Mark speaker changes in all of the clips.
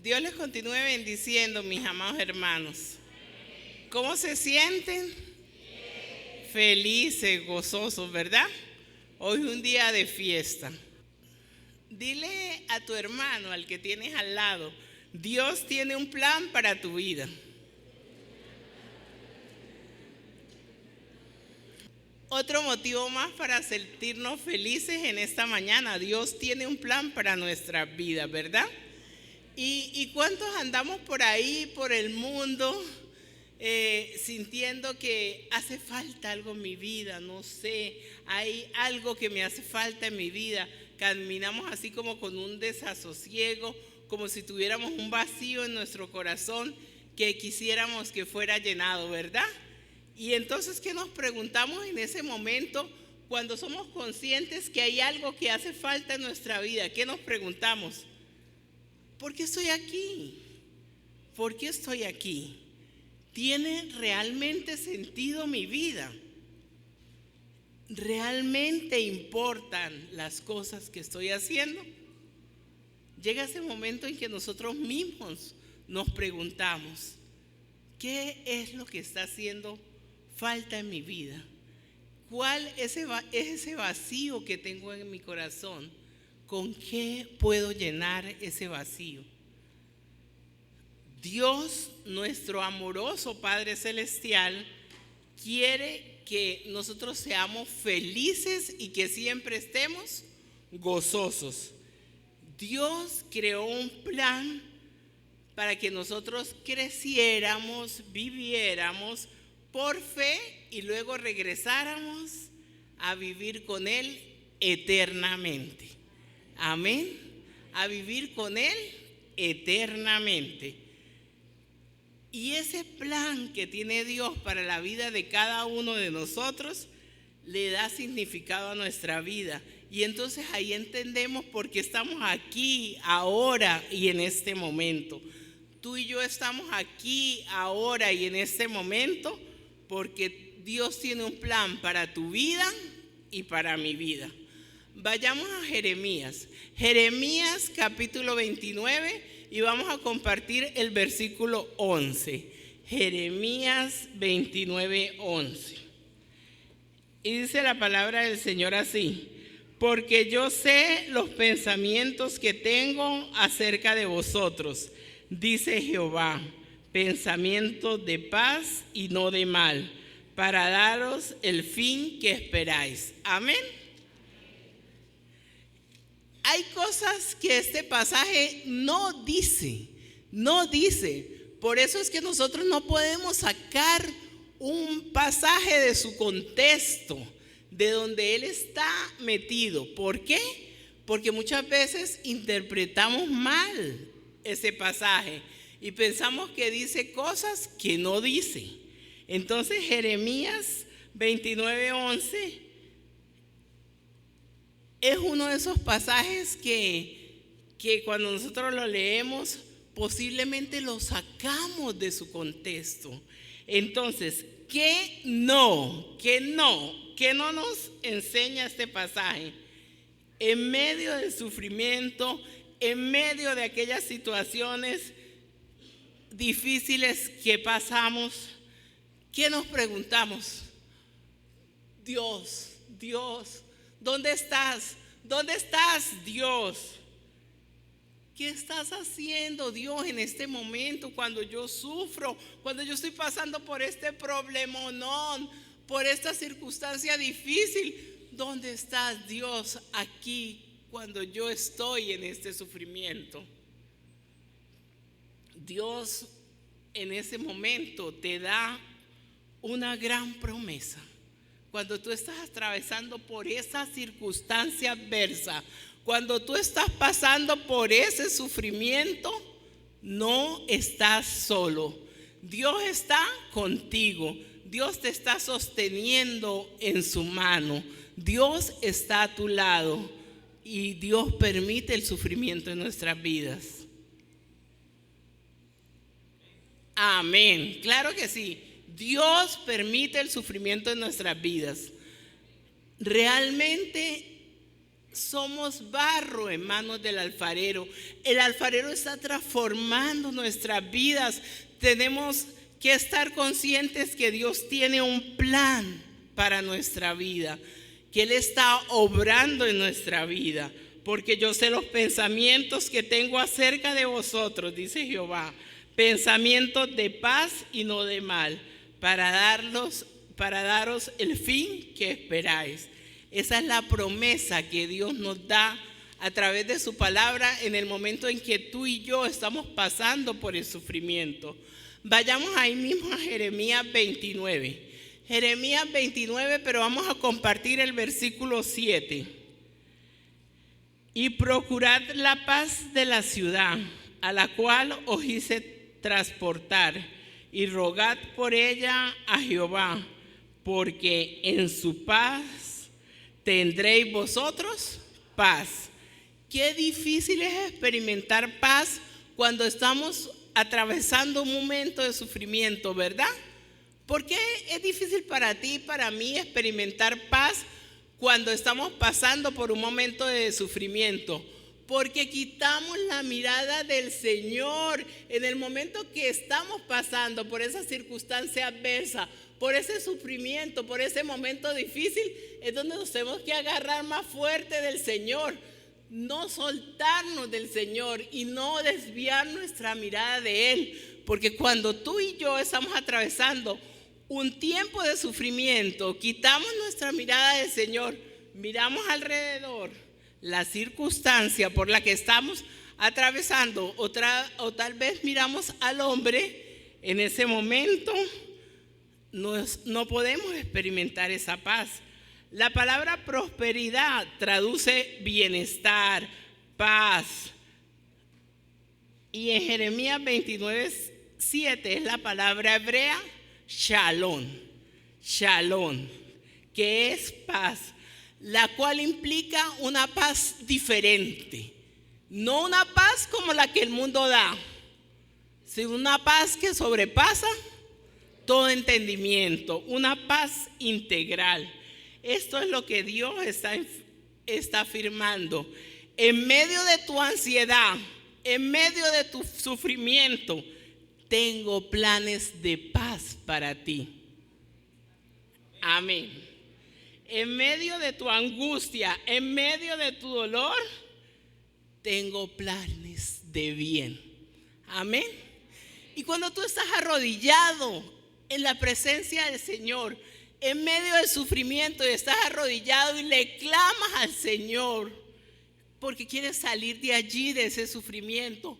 Speaker 1: Dios les continúe bendiciendo, mis amados hermanos. ¿Cómo se sienten? Felices, gozosos, ¿verdad? Hoy es un día de fiesta. Dile a tu hermano, al que tienes al lado, Dios tiene un plan para tu vida. Otro motivo más para sentirnos felices en esta mañana. Dios tiene un plan para nuestra vida, ¿verdad? ¿Y cuántos andamos por ahí, por el mundo, sintiendo que hace falta algo en mi vida? No sé, hay algo que me hace falta en mi vida. Caminamos así como con un desasosiego, como si tuviéramos un vacío en nuestro corazón que quisiéramos que fuera llenado, ¿verdad? Y entonces, ¿qué nos preguntamos en ese momento cuando somos conscientes que hay algo que hace falta en nuestra vida? ¿Qué nos preguntamos? ¿Por qué estoy aquí? ¿Por qué estoy aquí? ¿Tiene realmente sentido mi vida? ¿Realmente importan las cosas que estoy haciendo? Llega ese momento en que nosotros mismos nos preguntamos, ¿qué es lo que está haciendo falta en mi vida? ¿Cuál es ese vacío que tengo en mi corazón? ¿Con qué puedo llenar ese vacío? Dios, nuestro amoroso Padre Celestial, quiere que nosotros seamos felices y que siempre estemos gozosos. Dios creó un plan para que nosotros creciéramos, viviéramos por fe y luego regresáramos a vivir con Él eternamente. Amén. A vivir con Él eternamente. Y ese plan que tiene Dios para la vida de cada uno de nosotros le da significado a nuestra vida. Y entonces ahí entendemos por qué estamos aquí, ahora y en este momento. Tú y yo estamos aquí, ahora y en este momento porque Dios tiene un plan para tu vida y para mi vida. Vayamos a Jeremías. Jeremías capítulo 29 y vamos a compartir el versículo 11. Jeremías 29, 11. Y dice la palabra del Señor así: porque yo sé los pensamientos que tengo acerca de vosotros, dice Jehová, pensamientos de paz y no de mal, para daros el fin que esperáis. Amén. Hay cosas que este pasaje no dice. Por eso es que nosotros no podemos sacar un pasaje de su contexto, de donde él está metido. ¿Por qué? Porque muchas veces interpretamos mal ese pasaje y pensamos que dice cosas que no dice. Entonces Jeremías 29:11 es uno de esos pasajes que cuando nosotros lo leemos posiblemente lo sacamos de su contexto. Entonces, ¿qué no nos enseña este pasaje? En medio del sufrimiento, en medio de aquellas situaciones difíciles que pasamos, ¿qué nos preguntamos? Dios, ¿dónde estás? ¿Dónde estás, Dios? ¿Qué estás haciendo, Dios, en este momento cuando yo sufro, cuando yo estoy pasando por este problemonón, por esta circunstancia difícil? ¿Dónde estás, Dios, aquí cuando yo estoy en este sufrimiento? Dios en ese momento te da una gran promesa. Cuando tú estás atravesando por esa circunstancia adversa, cuando tú estás pasando por ese sufrimiento, no estás solo. Dios está contigo. Dios te está sosteniendo en su mano. Dios está a tu lado y Dios permite el sufrimiento en nuestras vidas. Amén. Claro que sí. Dios permite el sufrimiento en nuestras vidas. Realmente somos barro en manos del alfarero. El alfarero está transformando nuestras vidas. Tenemos que estar conscientes que Dios tiene un plan para nuestra vida, que Él está obrando en nuestra vida. Porque yo sé los pensamientos que tengo acerca de vosotros, dice Jehová, pensamientos de paz y no de mal, para daros el fin que esperáis. Esa es la promesa que Dios nos da a través de su palabra en el momento en que tú y yo estamos pasando por el sufrimiento. Vayamos ahí mismo a Jeremías 29. Jeremías 29, pero vamos a compartir el versículo 7. Y procurad la paz de la ciudad, a la cual os hice transportar, y rogad por ella a Jehová, porque en su paz tendréis vosotros paz. Qué difícil es experimentar paz cuando estamos atravesando un momento de sufrimiento, ¿verdad? ¿Por qué es difícil para ti y para mí experimentar paz cuando estamos pasando por un momento de sufrimiento? Porque quitamos la mirada del Señor en el momento que estamos pasando por esa circunstancia adversa, por ese sufrimiento, por ese momento difícil. Es donde nos tenemos que agarrar más fuerte del Señor, no soltarnos del Señor y no desviar nuestra mirada de Él. Porque cuando tú y yo estamos atravesando un tiempo de sufrimiento, quitamos nuestra mirada del Señor, miramos alrededor la circunstancia por la que estamos atravesando, o tal vez miramos al hombre, en ese momento no podemos experimentar esa paz. La palabra prosperidad traduce bienestar, paz. Y en Jeremías 29:7 es la palabra hebrea shalom, que es paz, la cual implica una paz diferente, no una paz como la que el mundo da, sino una paz que sobrepasa todo entendimiento, una paz integral. Esto es lo que Dios está afirmando. En medio de tu ansiedad, en medio de tu sufrimiento, tengo planes de paz para ti. Amén. En medio de tu angustia, en medio de tu dolor, tengo planes de bien. Amén. Y cuando tú estás arrodillado en la presencia del Señor, en medio del sufrimiento, y estás arrodillado y le clamas al Señor porque quieres salir de allí, de ese sufrimiento,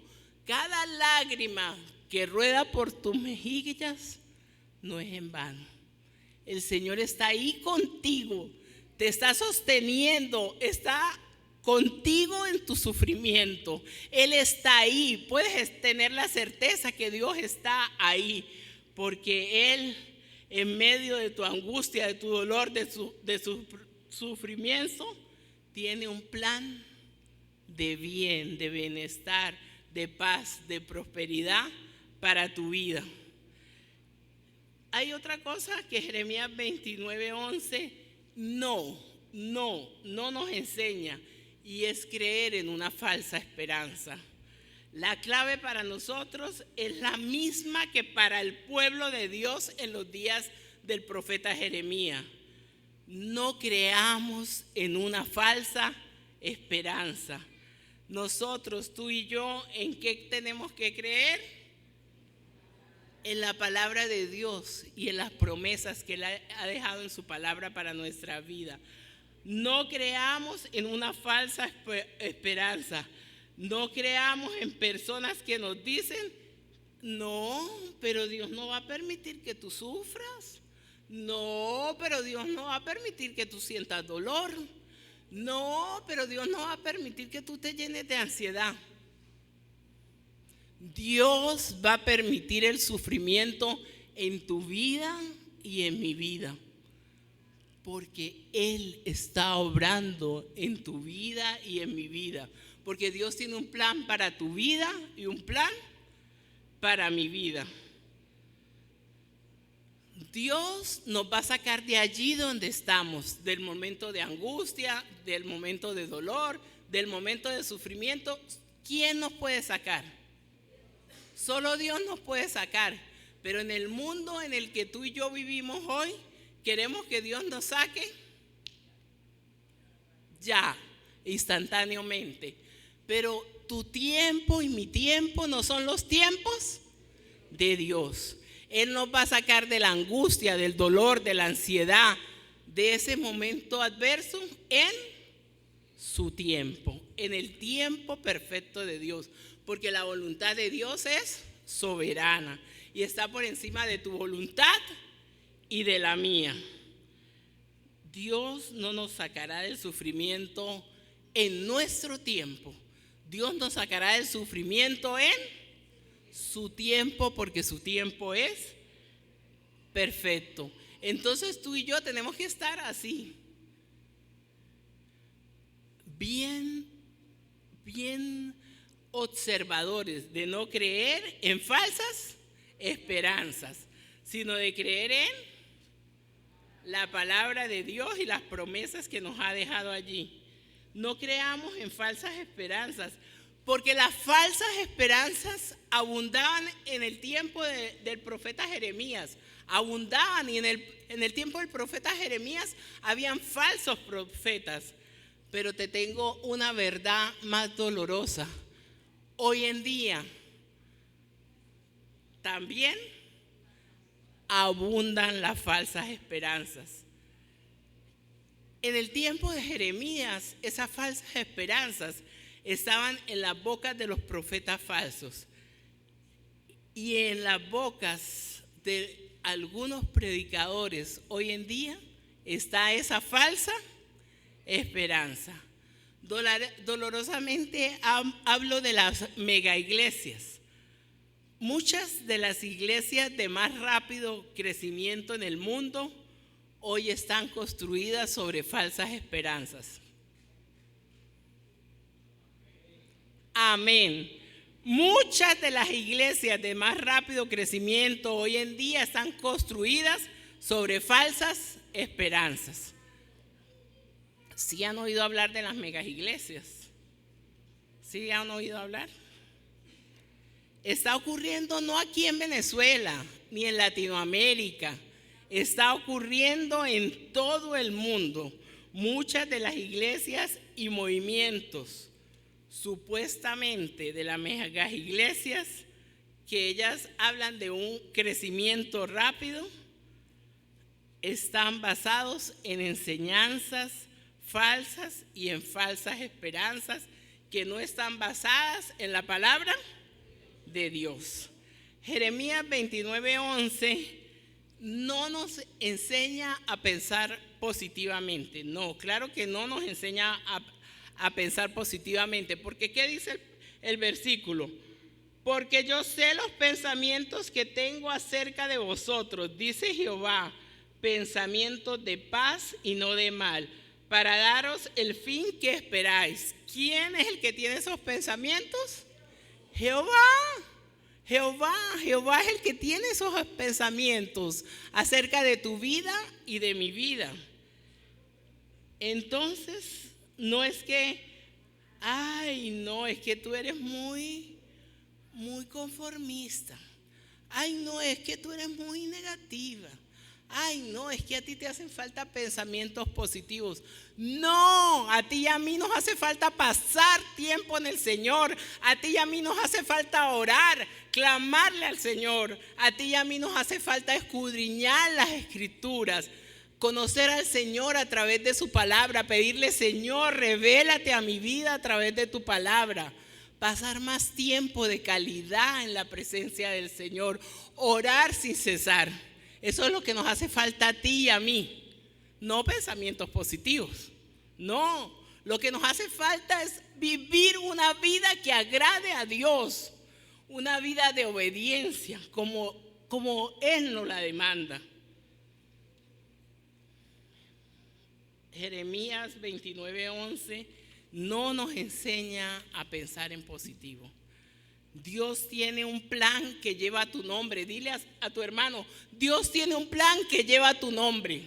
Speaker 1: cada lágrima que rueda por tus mejillas no es en vano. El Señor está ahí contigo, te está sosteniendo, está contigo en tu sufrimiento. Él está ahí. Puedes tener la certeza que Dios está ahí, porque Él, en medio de tu angustia, de tu dolor, de su sufrimiento, tiene un plan de bien, de bienestar, de paz, de prosperidad para tu vida. Hay otra cosa que Jeremías 29:11 no nos enseña, y es creer en una falsa esperanza. La clave para nosotros es la misma que para el pueblo de Dios en los días del profeta Jeremías. No creamos en una falsa esperanza. Nosotros, tú y yo, ¿en qué tenemos que creer? En la palabra de Dios y en las promesas que Él ha dejado en su palabra para nuestra vida. No creamos en una falsa esperanza. No creamos en personas que nos dicen: no, pero Dios no va a permitir que tú sufras. No, pero Dios no va a permitir que tú sientas dolor. No, pero Dios no va a permitir que tú te llenes de ansiedad. Dios va a permitir el sufrimiento en tu vida y en mi vida, porque Él está obrando en tu vida y en mi vida. Porque Dios tiene un plan para tu vida y un plan para mi vida. Dios nos va a sacar de allí donde estamos, del momento de angustia, del momento de dolor, del momento de sufrimiento. ¿Quién nos puede sacar? Solo Dios nos puede sacar. Pero en el mundo en el que tú y yo vivimos hoy, queremos que Dios nos saque ya, instantáneamente. Pero tu tiempo y mi tiempo no son los tiempos de Dios. Él nos va a sacar de la angustia, del dolor, de la ansiedad, de ese momento adverso en su tiempo, en el tiempo perfecto de Dios. Porque la voluntad de Dios es soberana y está por encima de tu voluntad y de la mía. Dios no nos sacará del sufrimiento en nuestro tiempo. Dios nos sacará del sufrimiento en su tiempo, porque su tiempo es perfecto. Entonces tú y yo tenemos que estar así, bien observadores, de no creer en falsas esperanzas, sino de creer en la palabra de Dios y las promesas que nos ha dejado allí. No creamos en falsas esperanzas, porque las falsas esperanzas abundaban en el tiempo del profeta Jeremías. Abundaban, y en el tiempo del profeta Jeremías habían falsos profetas. Pero te tengo una verdad más dolorosa. Hoy en día también abundan las falsas esperanzas. En el tiempo de Jeremías, esas falsas esperanzas estaban en las bocas de los profetas falsos y en las bocas de algunos predicadores. Hoy en día está esa falsa esperanza. Dolorosamente hablo de las mega iglesias. Muchas de las iglesias de más rápido crecimiento en el mundo hoy están construidas sobre falsas esperanzas. Amén. Muchas de las iglesias de más rápido crecimiento hoy en día están construidas sobre falsas esperanzas. ¿Sí han oído hablar de las megas iglesias? ¿Sí han oído hablar? Está ocurriendo no aquí en Venezuela ni en Latinoamérica, está ocurriendo en todo el mundo. Muchas de las iglesias y movimientos supuestamente de las megas iglesias, que ellas hablan de un crecimiento rápido, están basados en enseñanzas falsas y en falsas esperanzas que no están basadas en la palabra de Dios. Jeremías 29:11 no nos enseña a pensar positivamente. No, claro que no nos enseña a pensar positivamente. Porque ¿qué dice el versículo? Porque yo sé los pensamientos que tengo acerca de vosotros, dice Jehová, pensamientos de paz y no de mal, para daros el fin que esperáis. ¿Quién es el que tiene esos pensamientos? Jehová. Jehová es el que tiene esos pensamientos acerca de tu vida y de mi vida. Entonces, no es que, no, es que tú eres muy conformista. No, es que tú eres muy negativa. No, es que a ti te hacen falta pensamientos positivos. No, a ti y a mí nos hace falta pasar tiempo en el Señor. A ti y a mí nos hace falta orar, clamarle al Señor. A ti y a mí nos hace falta escudriñar las Escrituras, conocer al Señor a través de su palabra, pedirle: Señor, revélate a mi vida a través de tu palabra. Pasar más tiempo de calidad en la presencia del Señor, orar sin cesar. Eso es lo que nos hace falta a ti y a mí. No pensamientos positivos. No, lo que nos hace falta es vivir una vida que agrade a Dios. Una vida de obediencia como Él nos la demanda. Jeremías 29:11 no nos enseña a pensar en positivo. Dios tiene un plan que lleva tu nombre. Dile a tu hermano, Dios tiene un plan que lleva tu nombre.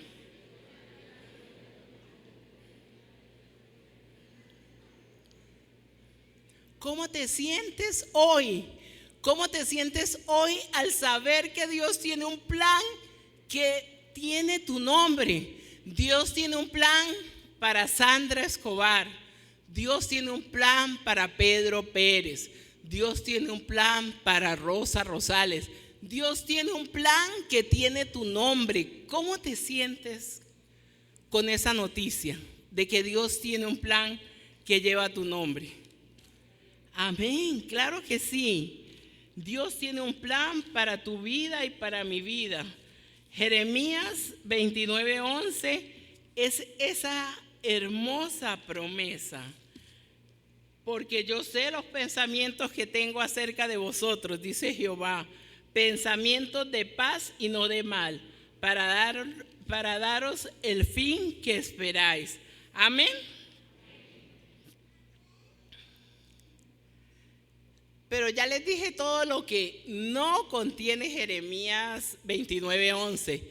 Speaker 1: ¿Cómo te sientes hoy? ¿Cómo te sientes hoy al saber que Dios tiene un plan que tiene tu nombre? Dios tiene un plan para Sandra Escobar. Dios tiene un plan para Pedro Pérez. Dios tiene un plan para Rosa Rosales. Dios tiene un plan que tiene tu nombre. ¿Cómo te sientes con esa noticia de que Dios tiene un plan que lleva tu nombre? Amén, claro que sí. Dios tiene un plan para tu vida y para mi vida. Jeremías 29:11 es esa hermosa promesa. Porque yo sé los pensamientos que tengo acerca de vosotros, dice Jehová, pensamientos de paz y no de mal, para daros el fin que esperáis. Amén. Pero ya les dije todo lo que no contiene Jeremías 29:11.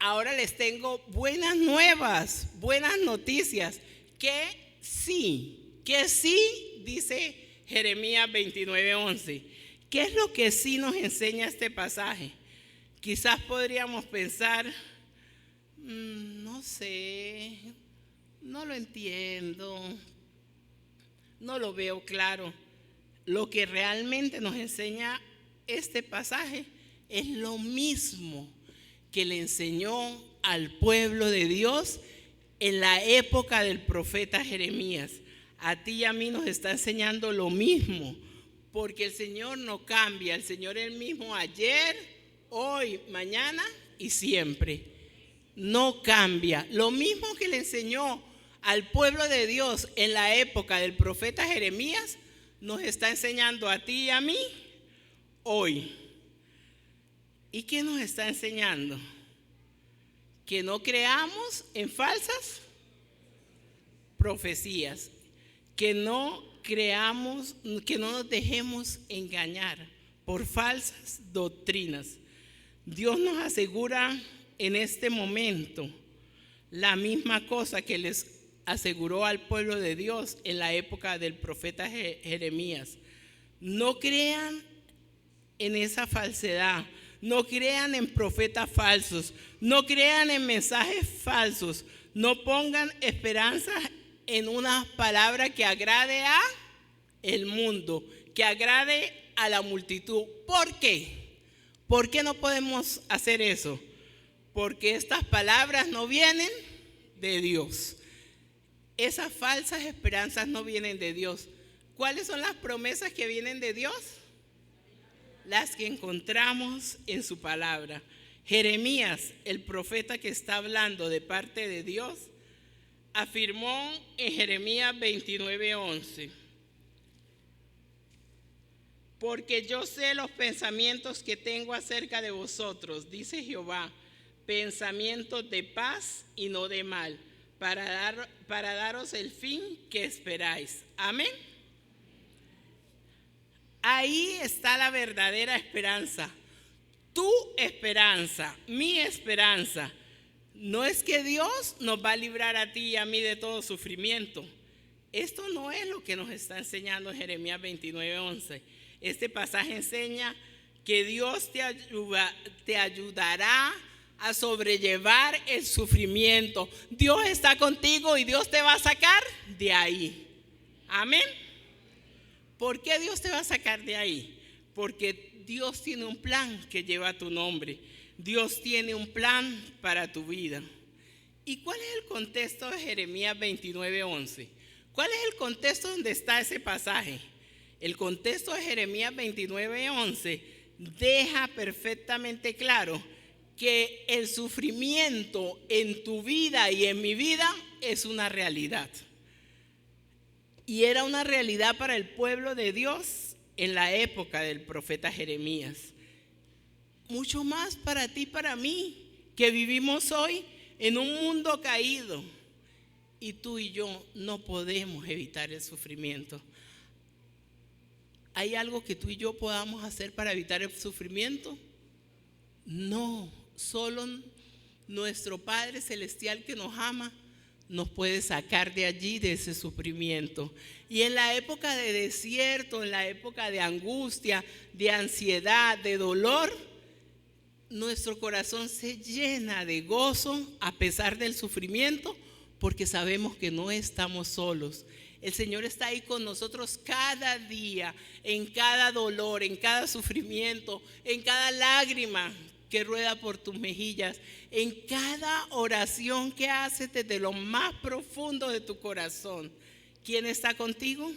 Speaker 1: Ahora les tengo buenas nuevas, buenas noticias, que sí dice Jeremías 29:11. ¿Qué es lo que sí nos enseña este pasaje? Quizás podríamos pensar, no sé, no lo entiendo, no lo veo claro. Lo que realmente nos enseña este pasaje es lo mismo que le enseñó al pueblo de Dios en la época del profeta Jeremías. A ti y a mí nos está enseñando lo mismo, porque el Señor no cambia. El Señor es el mismo ayer, hoy, mañana y siempre. No cambia. Lo mismo que le enseñó al pueblo de Dios en la época del profeta Jeremías, nos está enseñando a ti y a mí hoy. ¿Y qué nos está enseñando? Que no creamos en falsas profecías, que no creamos, que no nos dejemos engañar por falsas doctrinas. Dios nos asegura en este momento la misma cosa que les aseguró al pueblo de Dios en la época del profeta Jeremías. No crean en esa falsedad, no crean en profetas falsos, no crean en mensajes falsos, no pongan esperanza en una palabra que agrade a el mundo, que agrade a la multitud. ¿Por qué? ¿Por qué no podemos hacer eso? Porque estas palabras no vienen de Dios. Esas falsas esperanzas no vienen de Dios. ¿Cuáles son las promesas que vienen de Dios? Las que encontramos en su palabra. Jeremías, el profeta que está hablando de parte de Dios, afirmó en Jeremías 29:11: porque yo sé los pensamientos que tengo acerca de vosotros, dice Jehová, pensamientos de paz y no de mal, para daros el fin que esperáis. Amén. Ahí está la verdadera esperanza. Tu esperanza, mi esperanza. No es que Dios nos va a librar a ti y a mí de todo sufrimiento. Esto no es lo que nos está enseñando Jeremías 29:11. Este pasaje enseña que Dios te ayudará a sobrellevar el sufrimiento. Dios está contigo y Dios te va a sacar de ahí. Amén. ¿Por qué Dios te va a sacar de ahí? Porque Dios tiene un plan que lleva tu nombre. Dios tiene un plan para tu vida. ¿Y cuál es el contexto de Jeremías 29:11? ¿Cuál es el contexto donde está ese pasaje? El contexto de Jeremías 29:11 deja perfectamente claro que el sufrimiento en tu vida y en mi vida es una realidad. Y era una realidad para el pueblo de Dios en la época del profeta Jeremías. Mucho más para ti y para mí, que vivimos hoy en un mundo caído. Y tú y yo no podemos evitar el sufrimiento. ¿Hay algo que tú y yo podamos hacer para evitar el sufrimiento? No, solo nuestro Padre Celestial que nos ama nos puede sacar de allí, de ese sufrimiento. Y en la época de desierto, en la época de angustia, de ansiedad, de dolor, nuestro corazón se llena de gozo a pesar del sufrimiento, porque sabemos que no estamos solos. El Señor está ahí con nosotros cada día, en cada dolor, en cada sufrimiento, en cada lágrima que rueda por tus mejillas, en cada oración que haces desde lo más profundo de tu corazón. ¿Quién está contigo?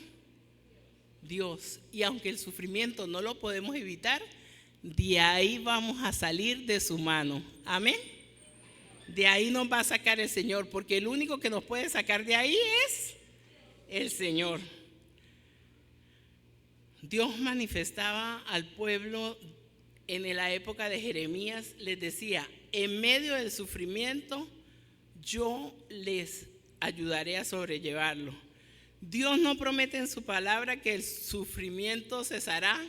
Speaker 1: Dios. Y aunque el sufrimiento no lo podemos evitar, de ahí vamos a salir de su mano. Amén. De ahí nos va a sacar el Señor, porque el único que nos puede sacar de ahí es el Señor. Dios manifestaba al pueblo en la época de Jeremías, les decía: en medio del sufrimiento yo les ayudaré a sobrellevarlo. Dios no promete en su palabra que el sufrimiento cesará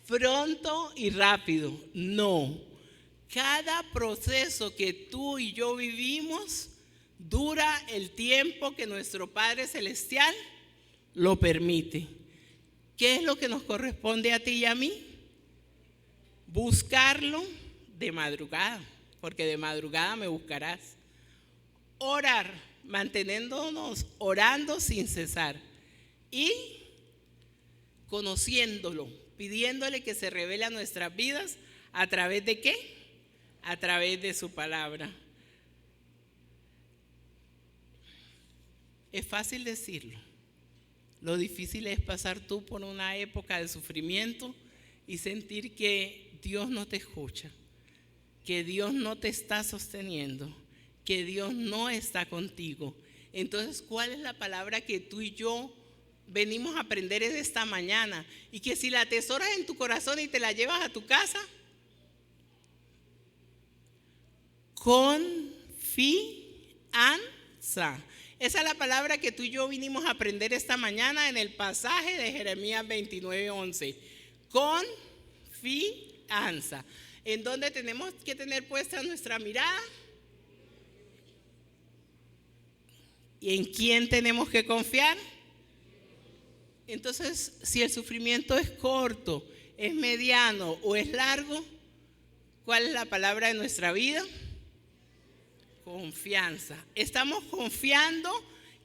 Speaker 1: pronto y rápido. No, cada proceso que tú y yo vivimos dura el tiempo que nuestro Padre Celestial lo permite. ¿Qué es lo que nos corresponde a ti y a mí? Buscarlo de madrugada, porque de madrugada me buscarás. Orar, manteniéndonos orando sin cesar. Y conociéndolo, pidiéndole que se revele a nuestras vidas. ¿A través de qué? A través de su palabra. Es fácil decirlo. Lo difícil es pasar tú por una época de sufrimiento y sentir que Dios no te escucha, que Dios no te está sosteniendo, que Dios no está contigo. Entonces, ¿cuál es la palabra que tú y yo venimos a aprender esta mañana? Y que si la atesoras en tu corazón y te la llevas a tu casa, confianza. Esa es la palabra que tú y yo vinimos a aprender esta mañana en el pasaje de Jeremías 29:11. Confianza. ¿En dónde tenemos que tener puesta nuestra mirada? ¿Y en quién tenemos que confiar? Entonces, si el sufrimiento es corto, es mediano o es largo, ¿cuál es la palabra de nuestra vida? Confianza. Estamos confiando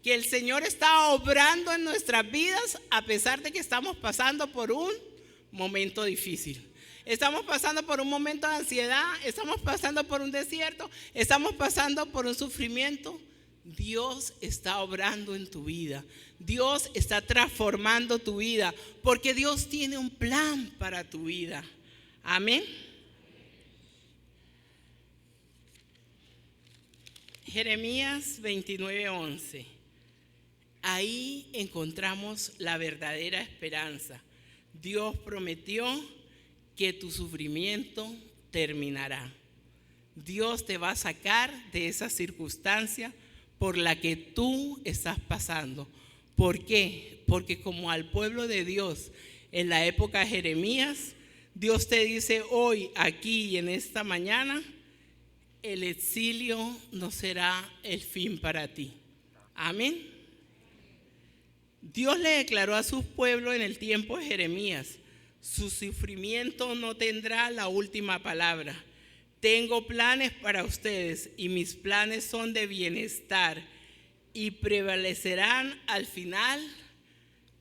Speaker 1: que el Señor está obrando en nuestras vidas a pesar de que estamos pasando por un momento difícil. Estamos pasando por un momento de ansiedad, estamos pasando por un desierto, estamos pasando por un sufrimiento. Dios está obrando en tu vida. Dios está transformando tu vida, porque Dios tiene un plan para tu vida. Amén. Jeremías 29:11. Ahí encontramos la verdadera esperanza. Dios prometió que tu sufrimiento terminará. Dios te va a sacar de esa circunstancia por la que tú estás pasando. ¿Por qué? Porque como al pueblo de Dios en la época de Jeremías, Dios te dice hoy, aquí y en esta mañana: el exilio no será el fin para ti. Amén. Dios le declaró a su pueblo en el tiempo de Jeremías: su sufrimiento no tendrá la última palabra. Tengo planes para ustedes y mis planes son de bienestar y prevalecerán al final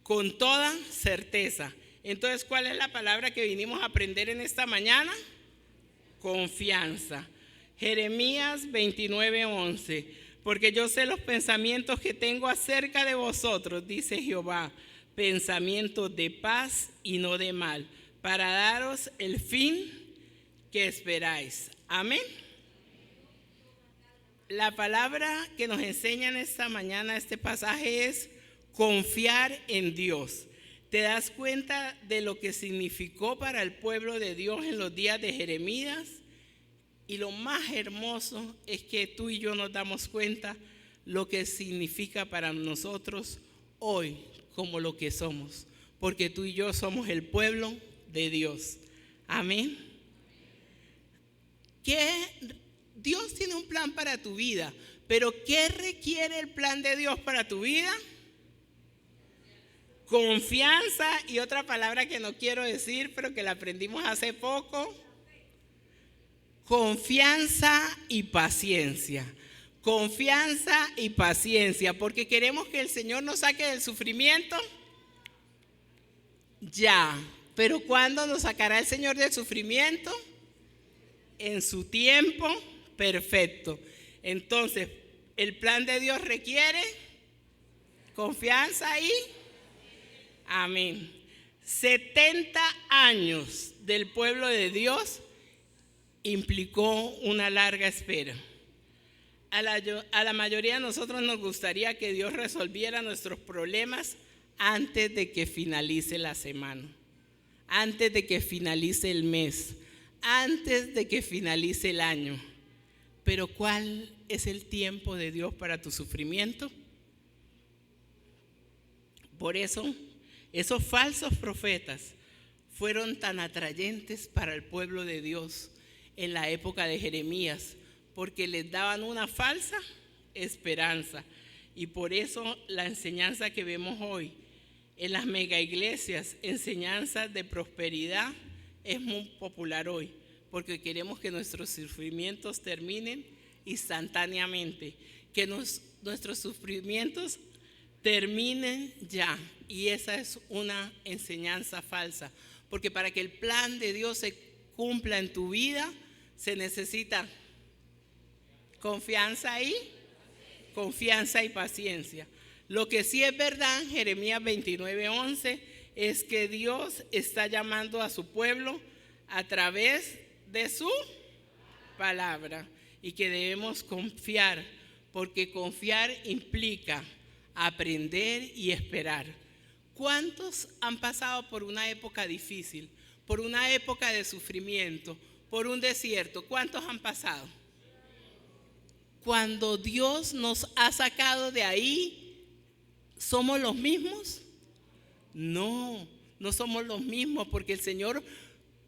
Speaker 1: con toda certeza. Entonces, ¿cuál es la palabra que vinimos a aprender en esta mañana? Confianza. Jeremías 29:11. Porque yo sé los pensamientos que tengo acerca de vosotros, dice Jehová, pensamientos de paz y no de mal, para daros el fin que esperáis. Amén. La palabra que nos enseña en esta mañana este pasaje es confiar en Dios. ¿Te das cuenta de lo que significó para el pueblo de Dios en los días de Jeremías? Y lo más hermoso es que tú y yo nos damos cuenta lo que significa para nosotros hoy, como lo que somos, porque tú y yo somos el pueblo de Dios. Amén. Dios tiene un plan para tu vida, pero ¿qué requiere el plan de Dios para tu vida? Confianza, y otra palabra que no quiero decir, pero que la aprendimos hace poco. Confianza y paciencia. Confianza y paciencia, porque queremos que el Señor nos saque del sufrimiento. Ya, pero ¿cuándo nos sacará el Señor del sufrimiento? En su tiempo perfecto. Entonces, el plan de Dios requiere confianza y amén. 70 años del pueblo de Dios implicó una larga espera. A la mayoría de nosotros nos gustaría que Dios resolviera nuestros problemas antes de que finalice la semana, antes de que finalice el mes, antes de que finalice el año. Pero ¿cuál es el tiempo de Dios para tu sufrimiento? Por eso, esos falsos profetas fueron tan atrayentes para el pueblo de Dios en la época de Jeremías, porque les daban una falsa esperanza. Y por eso la enseñanza que vemos hoy en las mega iglesias, enseñanzas de prosperidad, es muy popular hoy, porque queremos que nuestros sufrimientos terminen instantáneamente, que nuestros sufrimientos terminen ya. Y esa es una enseñanza falsa, porque para que el plan de Dios se cumpla en tu vida, se necesita confianza y paciencia. Lo que sí es verdad en Jeremías 29:11 es que Dios está llamando a su pueblo a través de su palabra y que debemos confiar, porque confiar implica aprender y esperar. ¿Cuántos han pasado por una época difícil, por una época de sufrimiento, por un desierto? ¿Cuántos han pasado? Cuando Dios nos ha sacado de ahí, ¿somos los mismos? No, no somos los mismos, porque el Señor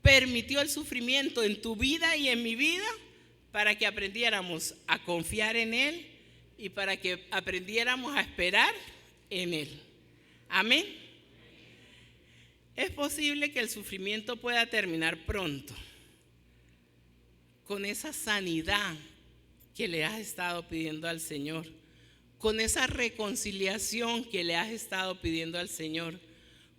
Speaker 1: permitió el sufrimiento en tu vida y en mi vida para que aprendiéramos a confiar en Él y para que aprendiéramos a esperar en Él. Amén. Es posible que el sufrimiento pueda terminar pronto, con esa sanidad que le has estado pidiendo al Señor, con esa reconciliación que le has estado pidiendo al Señor,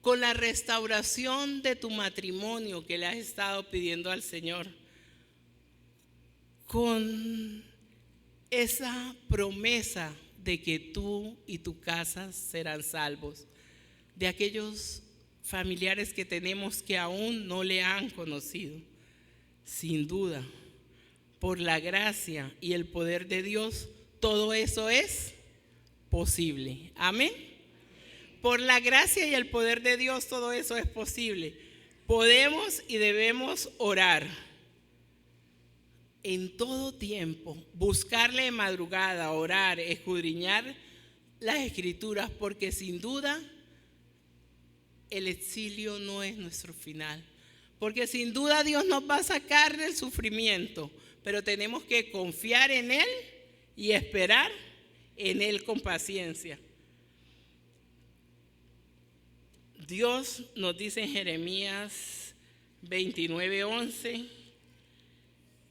Speaker 1: con la restauración de tu matrimonio que le has estado pidiendo al Señor, con esa promesa de que tú y tu casa serán salvos, de aquellos familiares que tenemos que aún no le han conocido. Sin duda, por la gracia y el poder de Dios, todo eso es posible. Amén. Por la gracia y el poder de Dios, todo eso es posible. Podemos y debemos orar en todo tiempo, buscarle de madrugada, orar, escudriñar las Escrituras, porque sin duda el exilio no es nuestro final, porque sin duda Dios nos va a sacar del sufrimiento, pero tenemos que confiar en Él y esperar en Él con paciencia. Dios nos dice en Jeremías 29:11,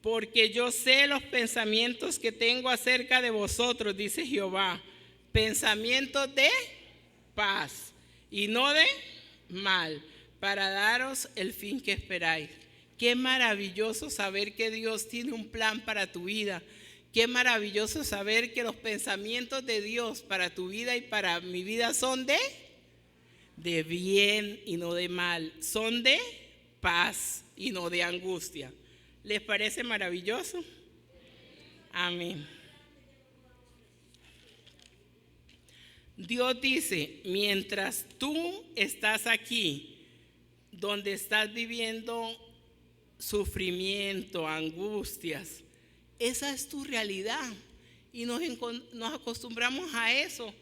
Speaker 1: porque yo sé los pensamientos que tengo acerca de vosotros, dice Jehová, pensamientos de paz y no de mal, para daros el fin que esperáis. Qué maravilloso saber que Dios tiene un plan para tu vida. Qué maravilloso saber que los pensamientos de Dios para tu vida y para mi vida son de bien y no de mal, son de paz y no de angustia. ¿Les parece maravilloso? Amén. Dios dice, mientras tú estás aquí, donde estás viviendo sufrimiento, angustias, esa es tu realidad. Y nos acostumbramos a eso,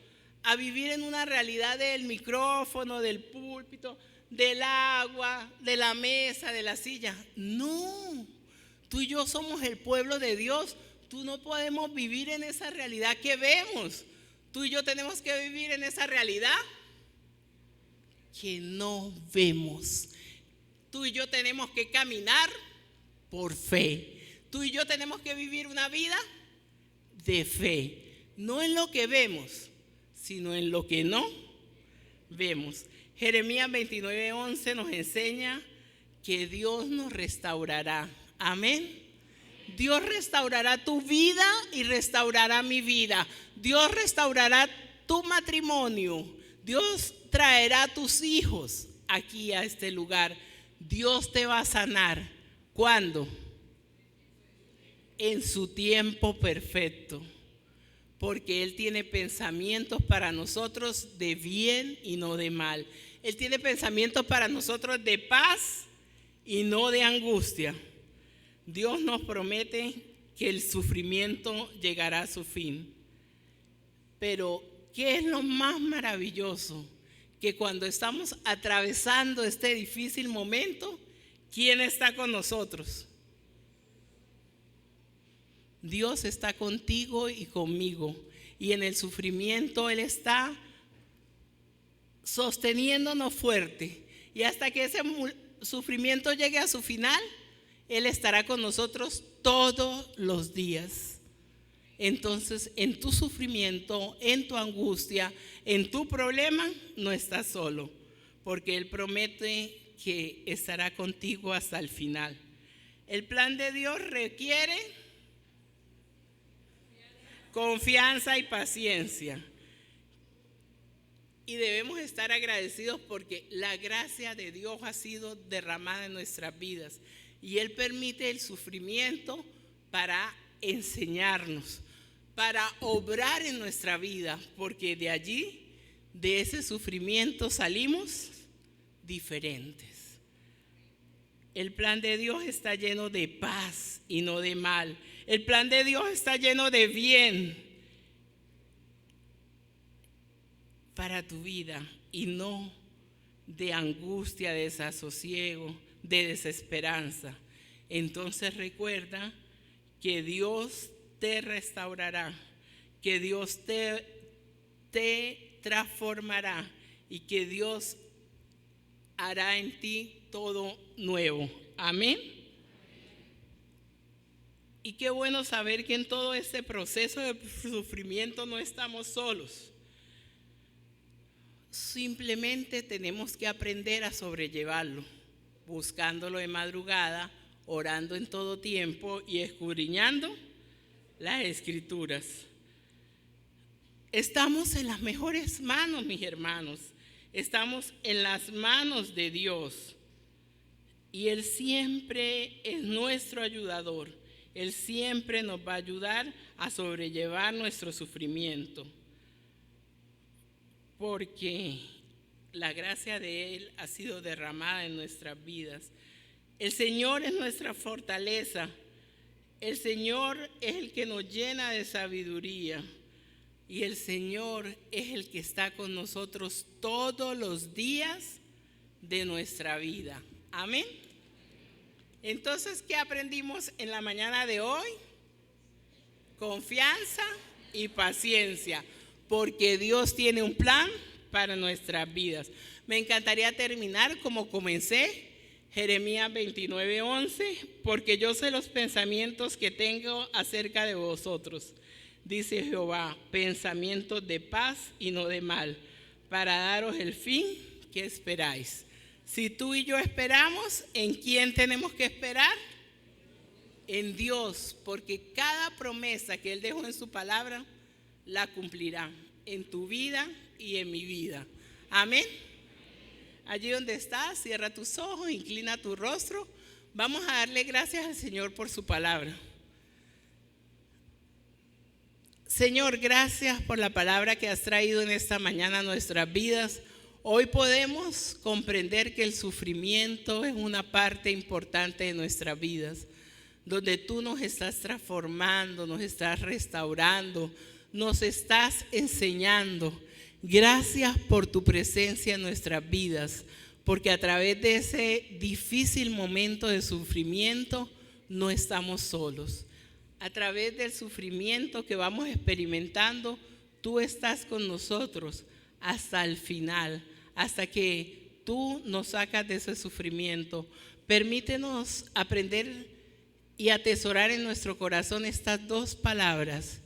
Speaker 1: a vivir en una realidad del micrófono, del púlpito, del agua, de la mesa, de la silla. No, tú y yo somos el pueblo de Dios. Tú no podemos vivir en esa realidad que vemos. Tú y yo tenemos que vivir en esa realidad que no vemos. Tú y yo tenemos que caminar por fe. Tú y yo tenemos que vivir una vida de fe. No en lo que vemos, sino en lo que no vemos. Jeremías 29:11 nos enseña que Dios nos restaurará. Amén. Dios restaurará tu vida y restaurará mi vida. Dios restaurará tu matrimonio. Dios traerá a tus hijos aquí a este lugar. Dios te va a sanar. ¿Cuándo? En su tiempo perfecto. Porque Él tiene pensamientos para nosotros de bien y no de mal. Él tiene pensamientos para nosotros de paz y no de angustia. Dios nos promete que el sufrimiento llegará a su fin. Pero, ¿qué es lo más maravilloso? Que cuando estamos atravesando este difícil momento, ¿quién está con nosotros? Dios está contigo y conmigo. Y en el sufrimiento Él está sosteniéndonos fuerte. Y hasta que ese sufrimiento llegue a su final, Él estará con nosotros todos los días. Entonces, en tu sufrimiento, en tu angustia, en tu problema, no estás solo, porque Él promete que estará contigo hasta el final. El plan de Dios requiere confianza y paciencia. Y debemos estar agradecidos porque la gracia de Dios ha sido derramada en nuestras vidas. Y Él permite el sufrimiento para enseñarnos, para obrar en nuestra vida, porque de allí, de ese sufrimiento, salimos diferentes. El plan de Dios está lleno de paz y no de mal. El plan de Dios está lleno de bien para tu vida y no de angustia, de desasosiego, de desesperanza. Entonces recuerda que Dios te restaurará, que Dios te transformará y que Dios hará en ti todo nuevo. Amén. Y qué bueno saber que en todo este proceso de sufrimiento no estamos solos. Simplemente tenemos que aprender a sobrellevarlo, buscándolo de madrugada, orando en todo tiempo y escudriñando las Escrituras. Estamos en las mejores manos, mis hermanos. Estamos en las manos de Dios. Y Él siempre es nuestro ayudador. Él siempre nos va a ayudar a sobrellevar nuestro sufrimiento. Porque la gracia de Él ha sido derramada en nuestras vidas. El Señor es nuestra fortaleza. El Señor es el que nos llena de sabiduría. Y el Señor es el que está con nosotros todos los días de nuestra vida. Amén. Entonces, ¿qué aprendimos en la mañana de hoy? Confianza y paciencia, porque Dios tiene un plan para nuestras vidas. Me encantaría terminar como comencé, Jeremías 29:11, porque yo sé los pensamientos que tengo acerca de vosotros, dice Jehová, pensamientos de paz y no de mal, para daros el fin que esperáis. Si tú y yo esperamos, ¿en quién tenemos que esperar? En Dios, porque cada promesa que Él dejó en su palabra, la cumplirá en tu vida y en mi vida. Amén. Allí donde estás, cierra tus ojos, inclina tu rostro. Vamos a darle gracias al Señor por su palabra. Señor, gracias por la palabra que has traído en esta mañana a nuestras vidas. Hoy podemos comprender que el sufrimiento es una parte importante de nuestras vidas, donde tú nos estás transformando, nos estás restaurando, nos estás enseñando. Gracias por tu presencia en nuestras vidas, porque a través de ese difícil momento de sufrimiento no estamos solos. A través del sufrimiento que vamos experimentando, tú estás con nosotros hasta el final, hasta que tú nos sacas de ese sufrimiento. Permítenos aprender y atesorar en nuestro corazón estas dos palabras: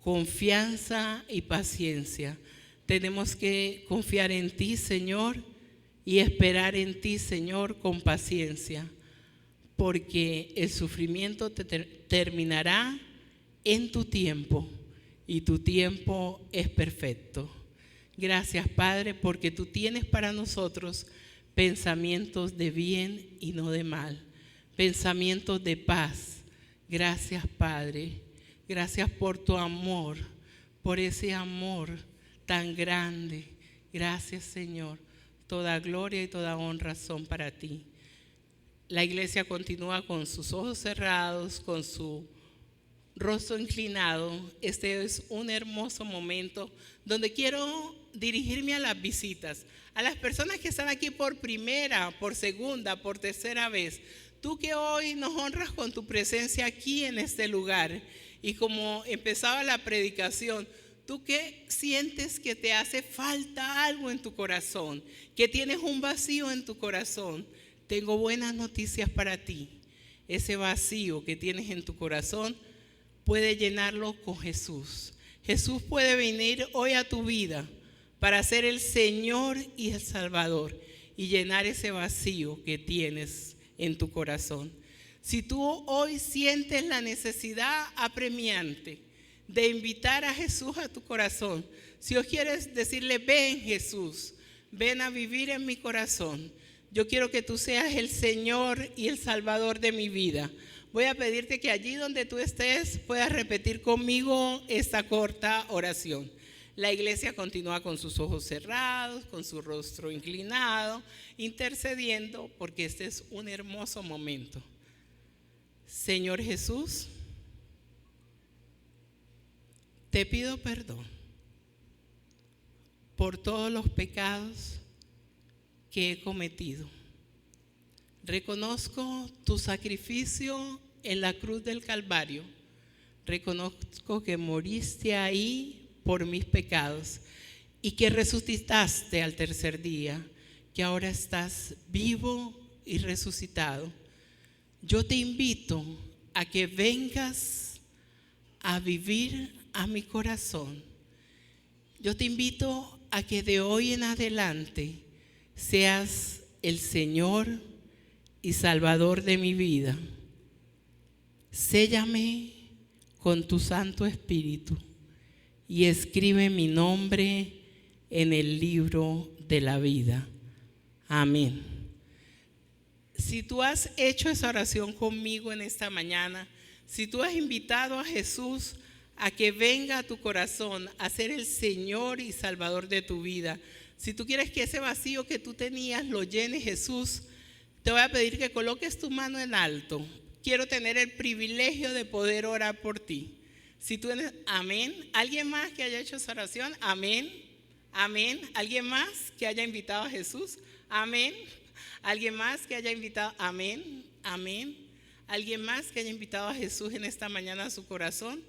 Speaker 1: confianza y paciencia. Tenemos que confiar en ti, Señor, y esperar en ti, Señor, con paciencia, porque el sufrimiento terminará en tu tiempo, y tu tiempo es perfecto. Gracias, Padre, porque tú tienes para nosotros pensamientos de bien y no de mal, pensamientos de paz. Gracias, Padre. Gracias por tu amor, por ese amor tan grande. Gracias, Señor. Toda gloria y toda honra son para ti. La iglesia continúa con sus ojos cerrados, con su rostro inclinado. Este es un hermoso momento donde quiero dirigirme a las visitas, a las personas que están aquí por primera, por segunda, por tercera vez. Tú que hoy nos honras con tu presencia aquí en este lugar, y como empezaba la predicación, tú que sientes que te hace falta algo en tu corazón, que tienes un vacío en tu corazón, tengo buenas noticias para ti. Ese vacío que tienes en tu corazón puede llenarlo con Jesús. Jesús puede venir hoy a tu vida para ser el Señor y el Salvador y llenar ese vacío que tienes en tu corazón. Si tú hoy sientes la necesidad apremiante de invitar a Jesús a tu corazón, si hoy quieres decirle: ven, Jesús, ven a vivir en mi corazón, yo quiero que tú seas el Señor y el Salvador de mi vida. Voy a pedirte que allí donde tú estés puedas repetir conmigo esta corta oración. La iglesia continúa con sus ojos cerrados, con su rostro inclinado, intercediendo, porque este es un hermoso momento. Señor Jesús, te pido perdón por todos los pecados que he cometido. Reconozco tu sacrificio en la cruz del Calvario. Reconozco que moriste ahí por mis pecados y que resucitaste al tercer día, que ahora estás vivo y resucitado. Yo te invito a que vengas a vivir a mi corazón. Yo te invito a que de hoy en adelante seas el Señor y Salvador de mi vida. Séllame con tu Santo Espíritu y escribe mi nombre en el libro de la vida. Amén. Si tú has hecho esa oración conmigo en esta mañana, si tú has invitado a Jesús a que venga a tu corazón a ser el Señor y Salvador de tu vida, si tú quieres que ese vacío que tú tenías lo llene Jesús, te voy a pedir que coloques tu mano en alto. Quiero tener el privilegio de poder orar por ti. Si tú eres, amén. ¿Alguien más que haya hecho esa oración? Amén. Amén. ¿Alguien más que haya invitado a Jesús? Amén. ¿Alguien más que haya invitado? Amén. Amén. ¿Alguien más que haya invitado a Jesús en esta mañana a su corazón?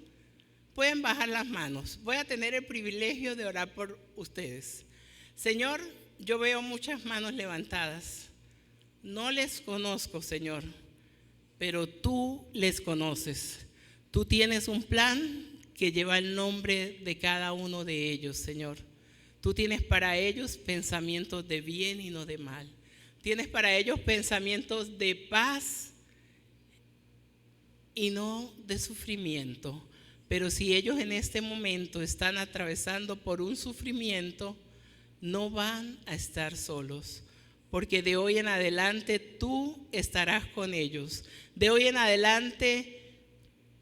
Speaker 1: Pueden bajar las manos. Voy a tener el privilegio de orar por ustedes. Señor, yo veo muchas manos levantadas. No les conozco, Señor, pero tú les conoces. Tú tienes un plan que lleva el nombre de cada uno de ellos, Señor. Tú tienes para ellos pensamientos de bien y no de mal. Tienes para ellos pensamientos de paz y no de sufrimiento. Pero si ellos en este momento están atravesando por un sufrimiento, no van a estar solos, porque de hoy en adelante tú estarás con ellos. De hoy en adelante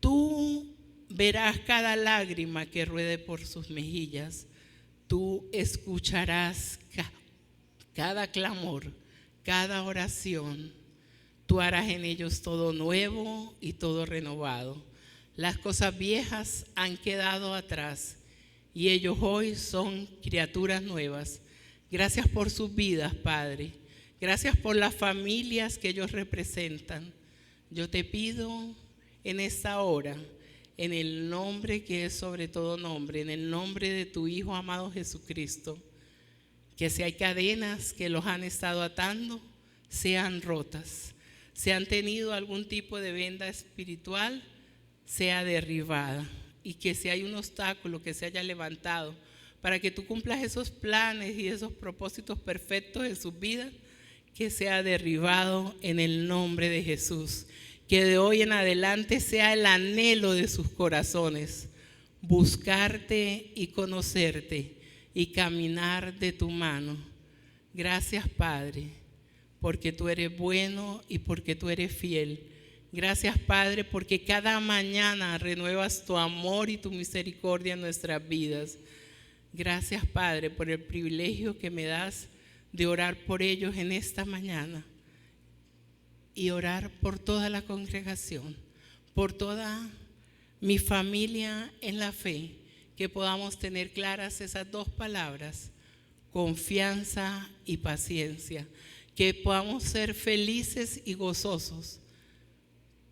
Speaker 1: tú verás cada lágrima que ruede por sus mejillas. Tú escucharás cada clamor, cada oración. Tú harás en ellos todo nuevo y todo renovado. Las cosas viejas han quedado atrás y ellos hoy son criaturas nuevas. Gracias por sus vidas, Padre. Gracias por las familias que ellos representan. Yo te pido en esta hora, en el nombre que es sobre todo nombre, en el nombre de tu Hijo amado Jesucristo, que si hay cadenas que los han estado atando, sean rotas. Si han tenido algún tipo de venda espiritual, sea derribada. Y que si hay un obstáculo que se haya levantado para que tú cumplas esos planes y esos propósitos perfectos en sus vidas, que sea derribado en el nombre de Jesús. Que de hoy en adelante sea el anhelo de sus corazones, buscarte y conocerte y caminar de tu mano. Gracias, Padre, porque tú eres bueno y porque tú eres fiel. Gracias, Padre, porque cada mañana renuevas tu amor y tu misericordia en nuestras vidas. Gracias, Padre, por el privilegio que me das de orar por ellos en esta mañana y orar por toda la congregación, por toda mi familia en la fe, que podamos tener claras esas dos palabras, confianza y paciencia, que podamos ser felices y gozosos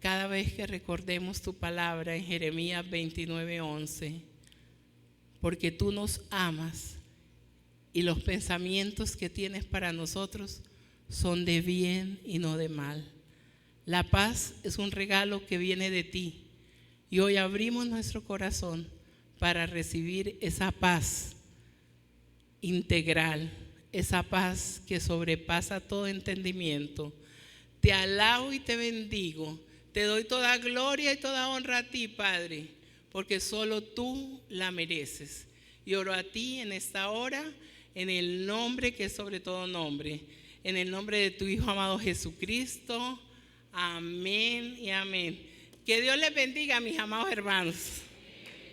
Speaker 1: cada vez que recordemos tu palabra en Jeremías 29:11, porque tú nos amas y los pensamientos que tienes para nosotros son de bien y no de mal. La paz es un regalo que viene de ti y hoy abrimos nuestro corazón para recibir esa paz integral, esa paz que sobrepasa todo entendimiento. Te alabo y te bendigo. Te doy toda gloria y toda honra a ti, Padre, porque solo tú la mereces. Y oro a ti en esta hora, en el nombre que es sobre todo nombre, en el nombre de tu Hijo amado Jesucristo. Amén y amén. Que Dios les bendiga, mis amados hermanos.